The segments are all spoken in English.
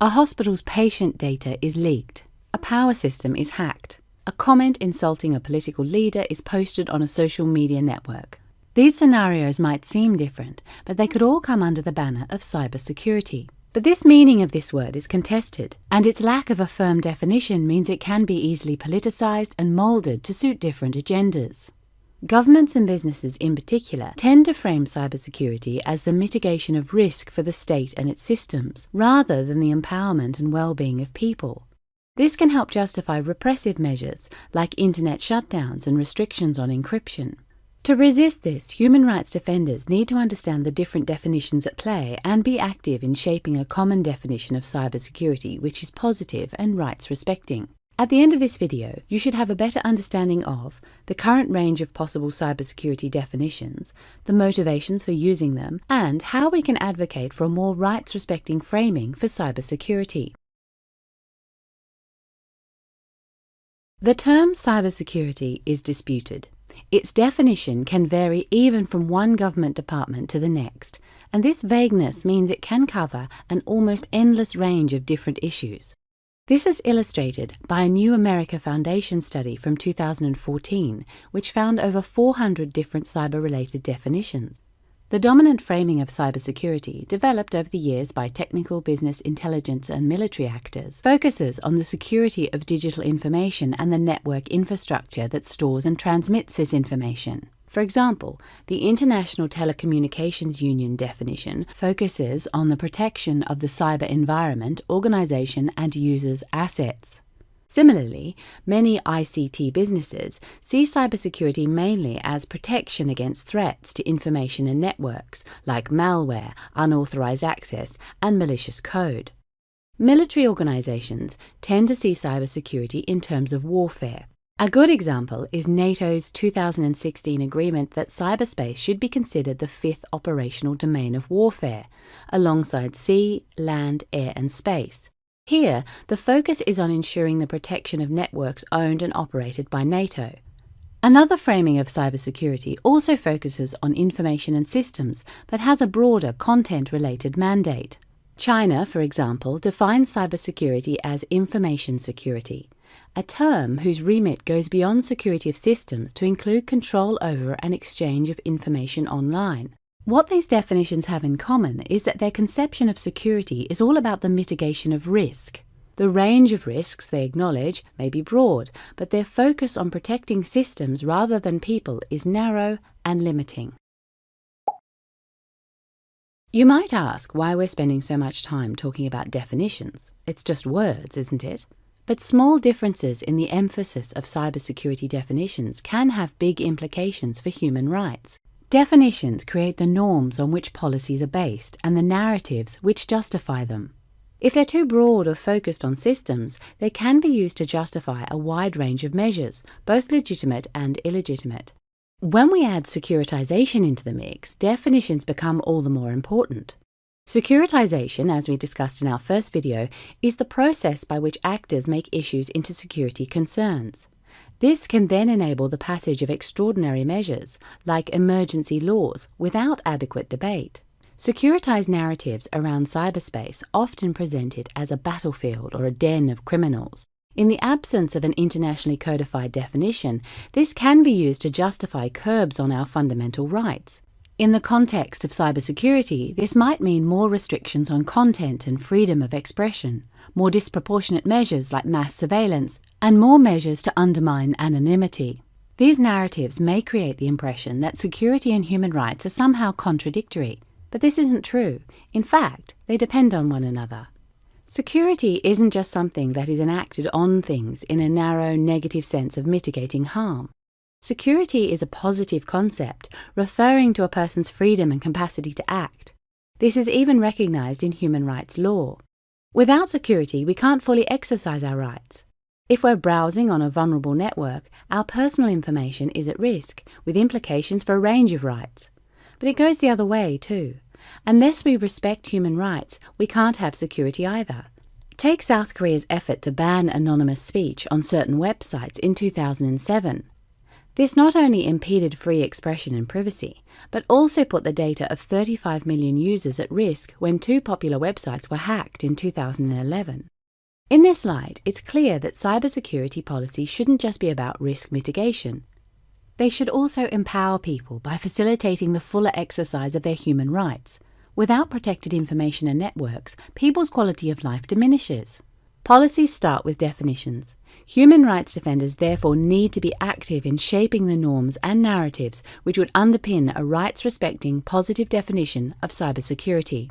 A hospital's patient data is leaked. A power system is hacked. A comment insulting a political leader is posted on a social media network. These scenarios might seem different, but they could all come under the banner of cybersecurity. But this meaning of this word is contested, and its lack of a firm definition means it can be easily politicized and molded to suit different agendas. Governments and businesses in particular tend to frame cybersecurity as the mitigation of risk for the state and its systems, rather than the empowerment and well-being of people. This can help justify repressive measures like internet shutdowns and restrictions on encryption. To resist this, human rights defenders need to understand the different definitions at play and be active in shaping a common definition of cybersecurity which is positive and rights-respecting. At the end of this video, you should have a better understanding of the current range of possible cybersecurity definitions, the motivations for using them, and how we can advocate for a more rights-respecting framing for cybersecurity. The term cybersecurity is disputed. Its definition can vary even from one government department to the next, and this vagueness means it can cover an almost endless range of different issues. This is illustrated by a New America Foundation study from 2014, which found over 400 different cyber-related definitions. The dominant framing of cybersecurity, developed over the years by technical, business, intelligence and military actors, focuses on the security of digital information and the network infrastructure that stores and transmits this information. For example, the International Telecommunications Union definition focuses on the protection of the cyber environment, organization and users' assets. Similarly, many ICT businesses see cybersecurity mainly as protection against threats to information and networks, like malware, unauthorized access, and malicious code. Military organizations tend to see cybersecurity in terms of warfare. A good example is NATO's 2016 agreement that cyberspace should be considered the fifth operational domain of warfare, alongside sea, land, air, and space. Here, the focus is on ensuring the protection of networks owned and operated by NATO. Another framing of cybersecurity also focuses on information and systems, but has a broader content-related mandate. China, for example, defines cybersecurity as information security, a term whose remit goes beyond security of systems to include control over and exchange of information online. What these definitions have in common is that their conception of security is all about the mitigation of risk. The range of risks they acknowledge may be broad, but their focus on protecting systems rather than people is narrow and limiting. You might ask why we're spending so much time talking about definitions. It's just words, isn't it? But small differences in the emphasis of cybersecurity definitions can have big implications for human rights. Definitions create the norms on which policies are based and the narratives which justify them. If they're too broad or focused on systems, they can be used to justify a wide range of measures, both legitimate and illegitimate. When we add securitization into the mix, definitions become all the more important. Securitization, as we discussed in our first video, is the process by which actors make issues into security concerns. This can then enable the passage of extraordinary measures, like emergency laws, without adequate debate. Securitized narratives around cyberspace often present it as a battlefield or a den of criminals. In the absence of an internationally codified definition, this can be used to justify curbs on our fundamental rights. In the context of cybersecurity, this might mean more restrictions on content and freedom of expression, more disproportionate measures like mass surveillance, and more measures to undermine anonymity. These narratives may create the impression that security and human rights are somehow contradictory, but this isn't true. In fact, they depend on one another. Security isn't just something that is enacted on things in a narrow, negative sense of mitigating harm. Security is a positive concept, referring to a person's freedom and capacity to act. This is even recognized in human rights law. Without security, we can't fully exercise our rights. If we're browsing on a vulnerable network, our personal information is at risk, with implications for a range of rights. But it goes the other way, too. Unless we respect human rights, we can't have security either. Take South Korea's effort to ban anonymous speech on certain websites in 2007. This not only impeded free expression and privacy, but also put the data of 35 million users at risk when two popular websites were hacked in 2011. In this light, it's clear that cybersecurity policy shouldn't just be about risk mitigation. They should also empower people by facilitating the fuller exercise of their human rights. Without protected information and networks, people's quality of life diminishes. Policies start with definitions. Human rights defenders therefore need to be active in shaping the norms and narratives which would underpin a rights-respecting, positive definition of cybersecurity.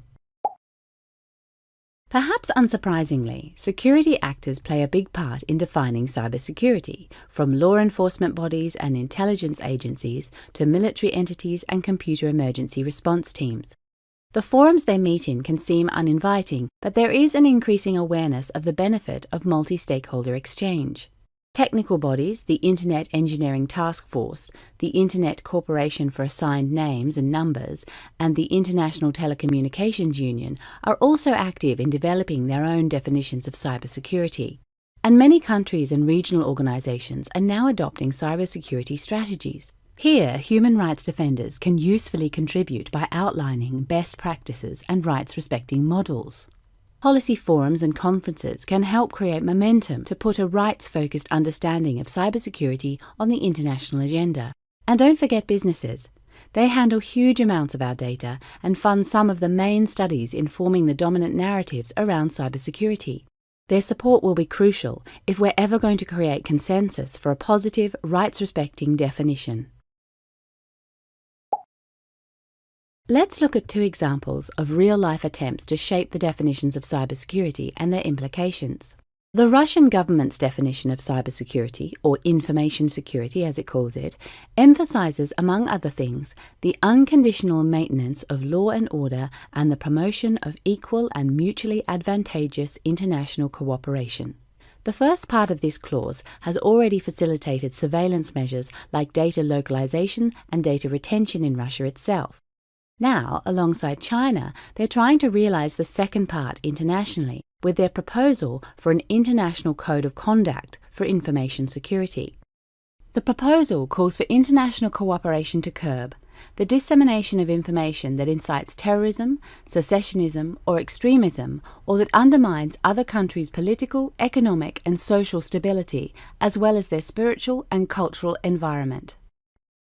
Perhaps unsurprisingly, security actors play a big part in defining cybersecurity, from law enforcement bodies and intelligence agencies to military entities and computer emergency response teams. The forums they meet in can seem uninviting, but there is an increasing awareness of the benefit of multi-stakeholder exchange. Technical bodies, the Internet Engineering Task Force, the Internet Corporation for Assigned Names and Numbers, and the International Telecommunications Union are also active in developing their own definitions of cybersecurity. And many countries and regional organisations are now adopting cybersecurity strategies. Here, human rights defenders can usefully contribute by outlining best practices and rights-respecting models. Policy forums and conferences can help create momentum to put a rights-focused understanding of cybersecurity on the international agenda. And don't forget businesses. They handle huge amounts of our data and fund some of the main studies informing the dominant narratives around cybersecurity. Their support will be crucial if we're ever going to create consensus for a positive, rights-respecting definition. Let's look at two examples of real-life attempts to shape the definitions of cybersecurity and their implications. The Russian government's definition of cybersecurity, or information security as it calls it, emphasizes, among other things, the unconditional maintenance of law and order and the promotion of equal and mutually advantageous international cooperation. The first part of this clause has already facilitated surveillance measures like data localization and data retention in Russia itself. Now, alongside China, they're trying to realize the second part internationally with their proposal for an international code of conduct for information security. The proposal calls for international cooperation to curb the dissemination of information that incites terrorism, secessionism, or extremism, or that undermines other countries' political, economic, and social stability, as well as their spiritual and cultural environment.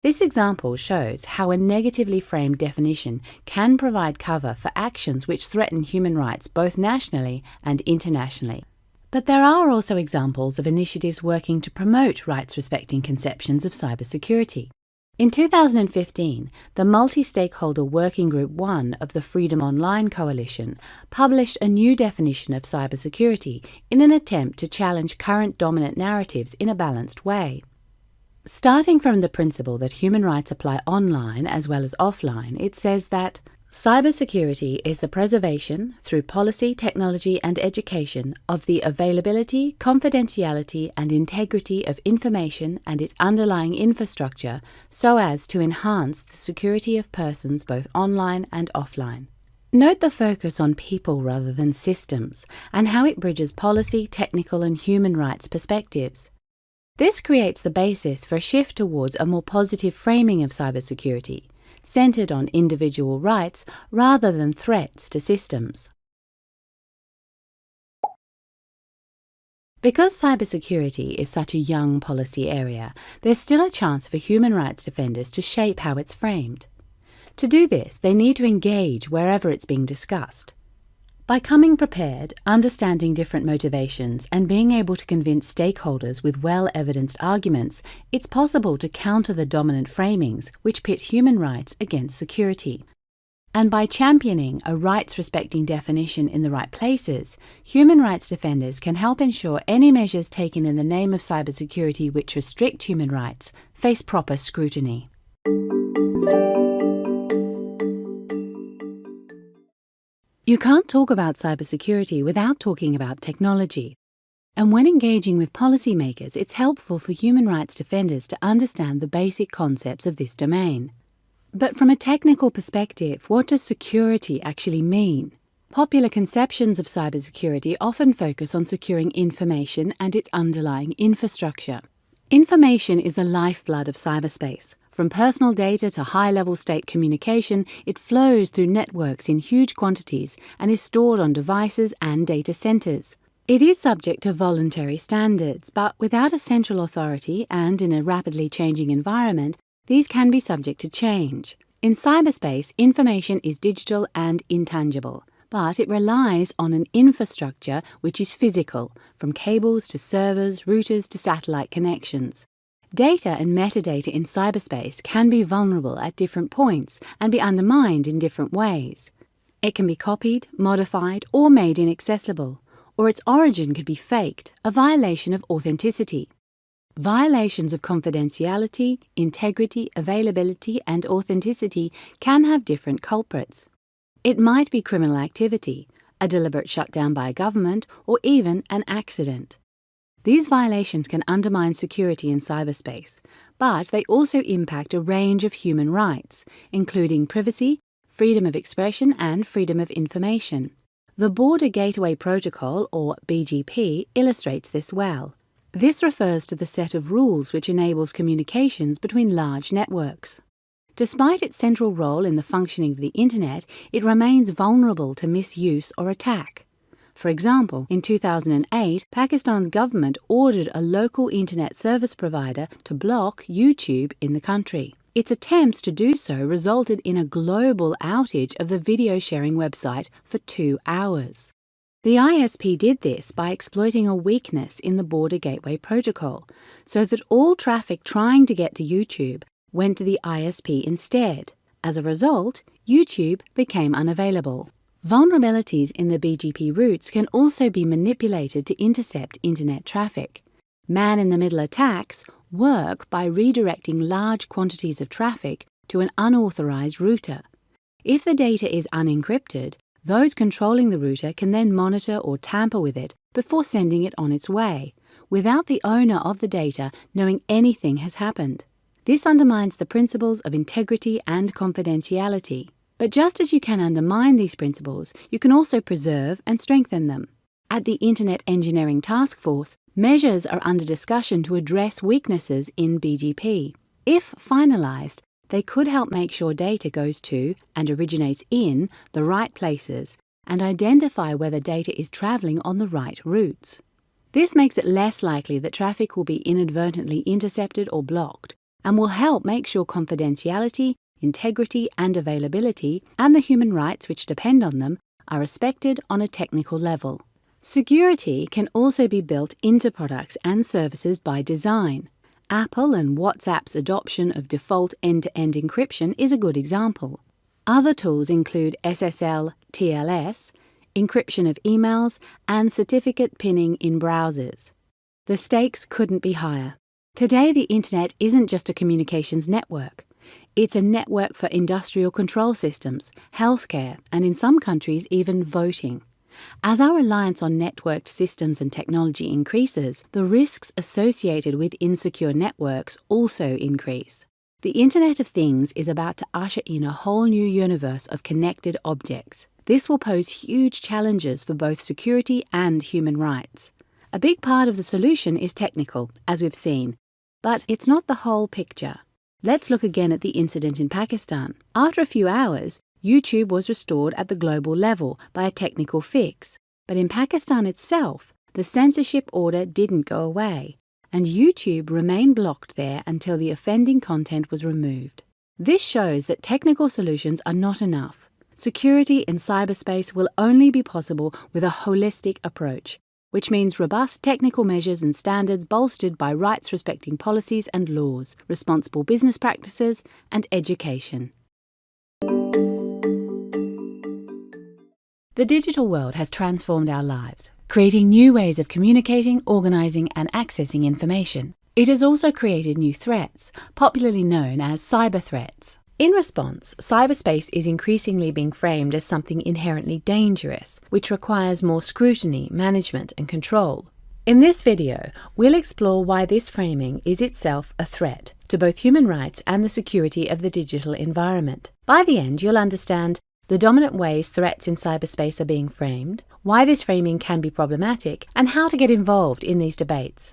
This example shows how a negatively framed definition can provide cover for actions which threaten human rights both nationally and internationally. But there are also examples of initiatives working to promote rights-respecting conceptions of cybersecurity. In 2015, the Multi-Stakeholder Working Group 1 of the Freedom Online Coalition published a new definition of cybersecurity in an attempt to challenge current dominant narratives in a balanced way. Starting from the principle that human rights apply online as well as offline, it says that cybersecurity is the preservation, through policy, technology and education, of the availability, confidentiality and integrity of information and its underlying infrastructure so as to enhance the security of persons both online and offline. Note the focus on people rather than systems and how it bridges policy, technical and human rights perspectives. This creates the basis for a shift towards a more positive framing of cybersecurity, centered on individual rights rather than threats to systems. Because cybersecurity is such a young policy area, there's still a chance for human rights defenders to shape how it's framed. To do this, they need to engage wherever it's being discussed. By coming prepared, understanding different motivations, and being able to convince stakeholders with well-evidenced arguments, it's possible to counter the dominant framings which pit human rights against security. And by championing a rights-respecting definition in the right places, human rights defenders can help ensure any measures taken in the name of cybersecurity which restrict human rights face proper scrutiny. You can't talk about cybersecurity without talking about technology. And when engaging with policymakers, it's helpful for human rights defenders to understand the basic concepts of this domain. But from a technical perspective, what does security actually mean? Popular conceptions of cybersecurity often focus on securing information and its underlying infrastructure. Information is the lifeblood of cyberspace. From personal data to high-level state communication, it flows through networks in huge quantities and is stored on devices and data centers. It is subject to voluntary standards, but without a central authority and in a rapidly changing environment, these can be subject to change. In cyberspace, information is digital and intangible, but it relies on an infrastructure which is physical, from cables to servers, routers to satellite connections. Data and metadata in cyberspace can be vulnerable at different points and be undermined in different ways. It can be copied, modified, or made inaccessible, or its origin could be faked, a violation of authenticity. Violations of confidentiality, integrity, availability, and authenticity can have different culprits. It might be criminal activity, a deliberate shutdown by a government, or even an accident. These violations can undermine security in cyberspace, but they also impact a range of human rights, including privacy, freedom of expression, and freedom of information. The Border Gateway Protocol, or BGP, illustrates this well. This refers to the set of rules which enables communications between large networks. Despite its central role in the functioning of the Internet, it remains vulnerable to misuse or attack. For example, in 2008, Pakistan's government ordered a local internet service provider to block YouTube in the country. Its attempts to do so resulted in a global outage of the video sharing website for 2 hours. The ISP did this by exploiting a weakness in the Border Gateway Protocol, so that all traffic trying to get to YouTube went to the ISP instead. As a result, YouTube became unavailable. Vulnerabilities in the BGP routes can also be manipulated to intercept internet traffic. Man-in-the-middle attacks work by redirecting large quantities of traffic to an unauthorized router. If the data is unencrypted, those controlling the router can then monitor or tamper with it before sending it on its way, without the owner of the data knowing anything has happened. This undermines the principles of integrity and confidentiality. But just as you can undermine these principles, you can also preserve and strengthen them. At the Internet Engineering Task Force, measures are under discussion to address weaknesses in BGP. If finalized, they could help make sure data goes to and originates in the right places and identify whether data is traveling on the right routes. This makes it less likely that traffic will be inadvertently intercepted or blocked, and will help make sure confidentiality, integrity and availability, and the human rights which depend on them, are respected on a technical level. Security can also be built into products and services by design. Apple and WhatsApp's adoption of default end-to-end encryption is a good example. Other tools include SSL, TLS, encryption of emails, and certificate pinning in browsers. The stakes couldn't be higher. Today, the Internet isn't just a communications network. It's a network for industrial control systems, healthcare, and in some countries even voting. As our reliance on networked systems and technology increases, the risks associated with insecure networks also increase. The Internet of Things is about to usher in a whole new universe of connected objects. This will pose huge challenges for both security and human rights. A big part of the solution is technical, as we've seen, but it's not the whole picture. Let's look again at the incident in Pakistan. After a few hours, YouTube was restored at the global level by a technical fix. But in Pakistan itself, the censorship order didn't go away, and YouTube remained blocked there until the offending content was removed. This shows that technical solutions are not enough. Security in cyberspace will only be possible with a holistic approach, which means robust technical measures and standards bolstered by rights-respecting policies and laws, responsible business practices, and education. The digital world has transformed our lives, creating new ways of communicating, organising, and accessing information. It has also created new threats, popularly known as cyber threats. In response, cyberspace is increasingly being framed as something inherently dangerous, which requires more scrutiny, management, and control. In this video, we'll explore why this framing is itself a threat to both human rights and the security of the digital environment. By the end, you'll understand the dominant ways threats in cyberspace are being framed, why this framing can be problematic, and how to get involved in these debates.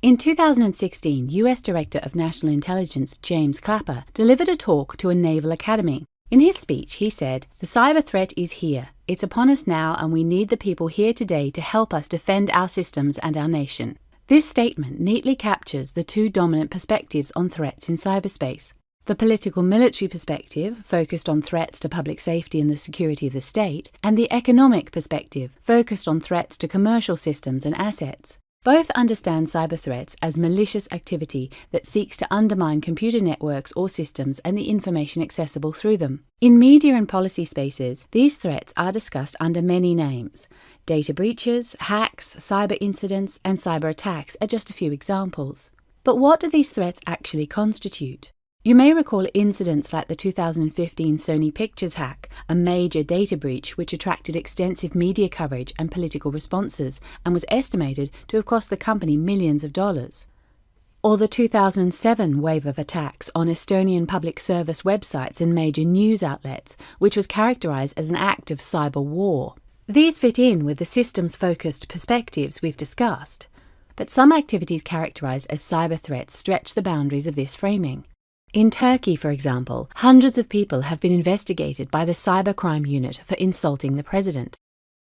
In 2016, US Director of National Intelligence James Clapper delivered a talk to a naval academy. In his speech, he said, "The cyber threat is here. It's upon us now, and we need the people here today to help us defend our systems and our nation." This statement neatly captures the two dominant perspectives on threats in cyberspace. The political-military perspective, focused on threats to public safety and the security of the state, and the economic perspective, focused on threats to commercial systems and assets. Both understand cyber threats as malicious activity that seeks to undermine computer networks or systems and the information accessible through them. In media and policy spaces, these threats are discussed under many names. Data breaches, hacks, cyber incidents, and cyber attacks are just a few examples. But what do these threats actually constitute? You may recall incidents like the 2015 Sony Pictures hack, a major data breach which attracted extensive media coverage and political responses and was estimated to have cost the company millions of dollars. Or the 2007 wave of attacks on Estonian public service websites and major news outlets, which was characterized as an act of cyber war. These fit in with the systems-focused perspectives we've discussed. But some activities characterized as cyber threats stretch the boundaries of this framing. In Turkey, for example, hundreds of people have been investigated by the Cybercrime Unit for insulting the president.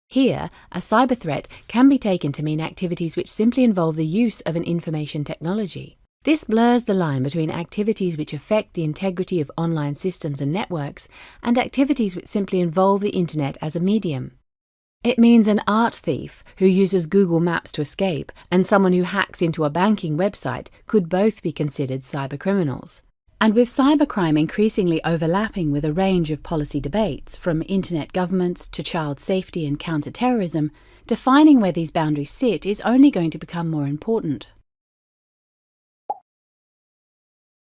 Here, a cyber threat can be taken to mean activities which simply involve the use of an information technology. This blurs the line between activities which affect the integrity of online systems and networks and activities which simply involve the internet as a medium. It means an art thief who uses Google Maps to escape and someone who hacks into a banking website could both be considered cybercriminals. And with cybercrime increasingly overlapping with a range of policy debates, from internet governance to child safety and counter-terrorism, defining where these boundaries sit is only going to become more important.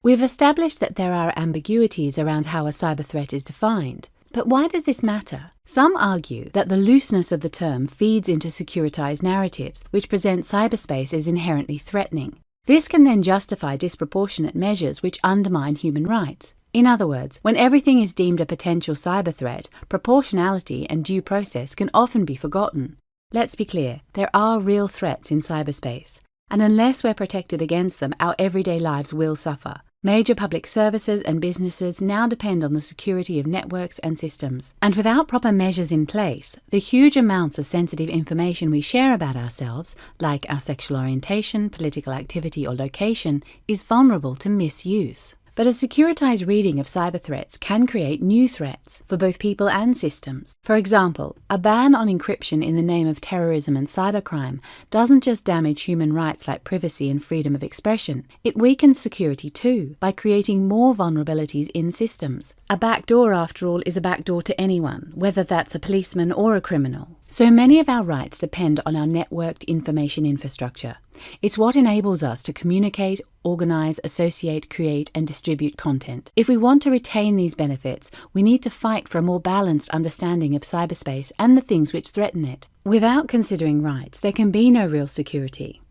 We've established that there are ambiguities around how a cyber threat is defined. But why does this matter? Some argue that the looseness of the term feeds into securitized narratives, which present cyberspace as inherently threatening. This can then justify disproportionate measures which undermine human rights. In other words, when everything is deemed a potential cyber threat, proportionality and due process can often be forgotten. Let's be clear, there are real threats in cyberspace, and unless we're protected against them, our everyday lives will suffer. Major public services and businesses now depend on the security of networks and systems. And without proper measures in place, the huge amounts of sensitive information we share about ourselves, like our sexual orientation, political activity, or location, is vulnerable to misuse. But a securitized reading of cyber threats can create new threats for both people and systems. For example, a ban on encryption in the name of terrorism and cybercrime doesn't just damage human rights like privacy and freedom of expression, it weakens security too by creating more vulnerabilities in systems. A backdoor, after all, is a backdoor to anyone, whether that's a policeman or a criminal. So many of our rights depend on our networked information infrastructure. It's what enables us to communicate, organize, associate, create, and distribute content. If we want to retain these benefits, we need to fight for a more balanced understanding of cyberspace and the things which threaten it. Without considering rights, there can be no real security.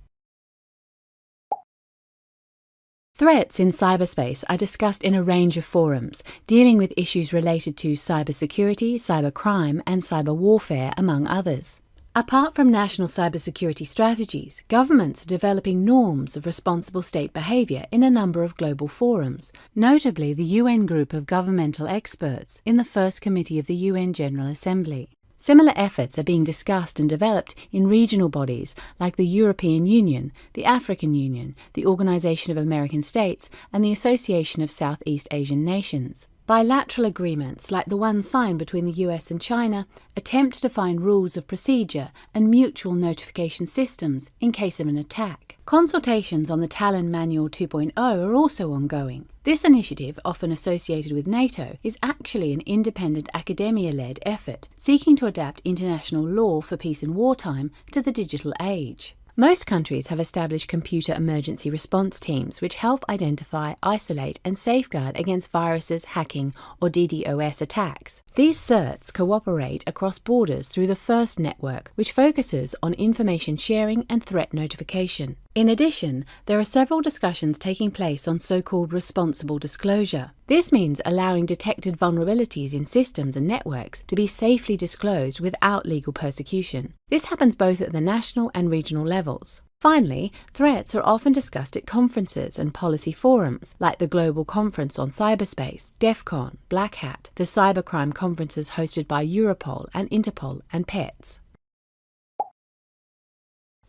Threats in cyberspace are discussed in a range of forums, dealing with issues related to cybersecurity, cybercrime, and cyber warfare, among others. Apart from national cybersecurity strategies, governments are developing norms of responsible state behaviour in a number of global forums, notably the UN Group of Governmental Experts in the First Committee of the UN General Assembly. Similar efforts are being discussed and developed in regional bodies like the European Union, the African Union, the Organization of American States, and the Association of Southeast Asian Nations. Bilateral agreements, like the one signed between the US and China, attempt to define rules of procedure and mutual notification systems in case of an attack. Consultations on the Tallinn Manual 2.0 are also ongoing. This initiative, often associated with NATO, is actually an independent academia-led effort seeking to adapt international law for peace and wartime to the digital age. Most countries have established computer emergency response teams which help identify, isolate, and safeguard against viruses, hacking, or DDoS attacks. These CERTs cooperate across borders through the FIRST network, which focuses on information sharing and threat notification. In addition, there are several discussions taking place on so-called responsible disclosure. This means allowing detected vulnerabilities in systems and networks to be safely disclosed without legal persecution. This happens both at the national and regional levels. Finally, threats are often discussed at conferences and policy forums, like the Global Conference on Cyberspace, DEFCON, Black Hat, the cybercrime conferences hosted by Europol and Interpol, and PETS.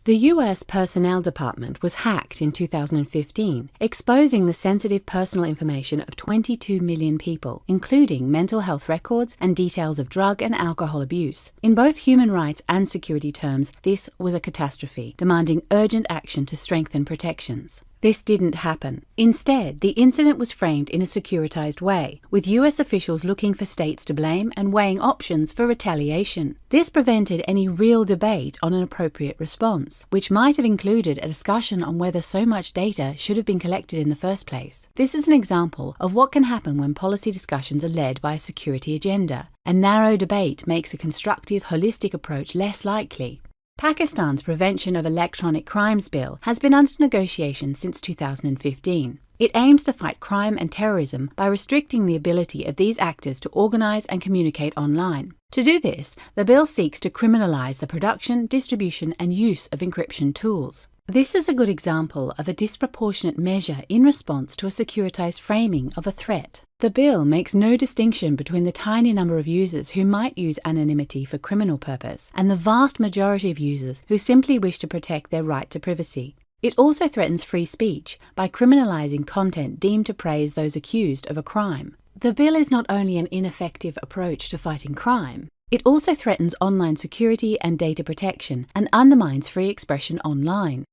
The US Personnel Department was hacked in 2015, exposing the sensitive personal information of 22 million people, including mental health records and details of drug and alcohol abuse. In both human rights and security terms, this was a catastrophe, demanding urgent action to strengthen protections. This didn't happen. Instead, the incident was framed in a securitized way, with US officials looking for states to blame and weighing options for retaliation. This prevented any real debate on an appropriate response, which might have included a discussion on whether so much data should have been collected in the first place. This is an example of what can happen when policy discussions are led by a security agenda. A narrow debate makes a constructive, holistic approach less likely. Pakistan's Prevention of Electronic Crimes Bill has been under negotiation since 2015. It aims to fight crime and terrorism by restricting the ability of these actors to organise and communicate online. To do this, the bill seeks to criminalise the production, distribution and use of encryption tools. This is a good example of a disproportionate measure in response to a securitized framing of a threat. The bill makes no distinction between the tiny number of users who might use anonymity for criminal purpose and the vast majority of users who simply wish to protect their right to privacy. It also threatens free speech by criminalizing content deemed to praise those accused of a crime. The bill is not only an ineffective approach to fighting crime, it also threatens online security and data protection and undermines free expression online.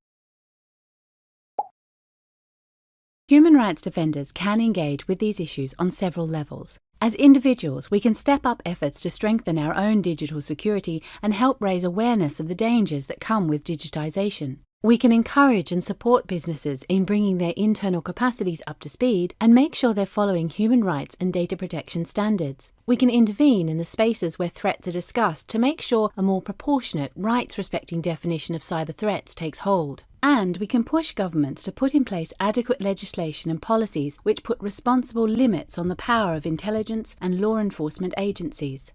Human rights defenders can engage with these issues on several levels. As individuals, we can step up efforts to strengthen our own digital security and help raise awareness of the dangers that come with digitization. We can encourage and support businesses in bringing their internal capacities up to speed and make sure they're following human rights and data protection standards. We can intervene in the spaces where threats are discussed to make sure a more proportionate, rights-respecting definition of cyber threats takes hold. And we can push governments to put in place adequate legislation and policies which put responsible limits on the power of intelligence and law enforcement agencies.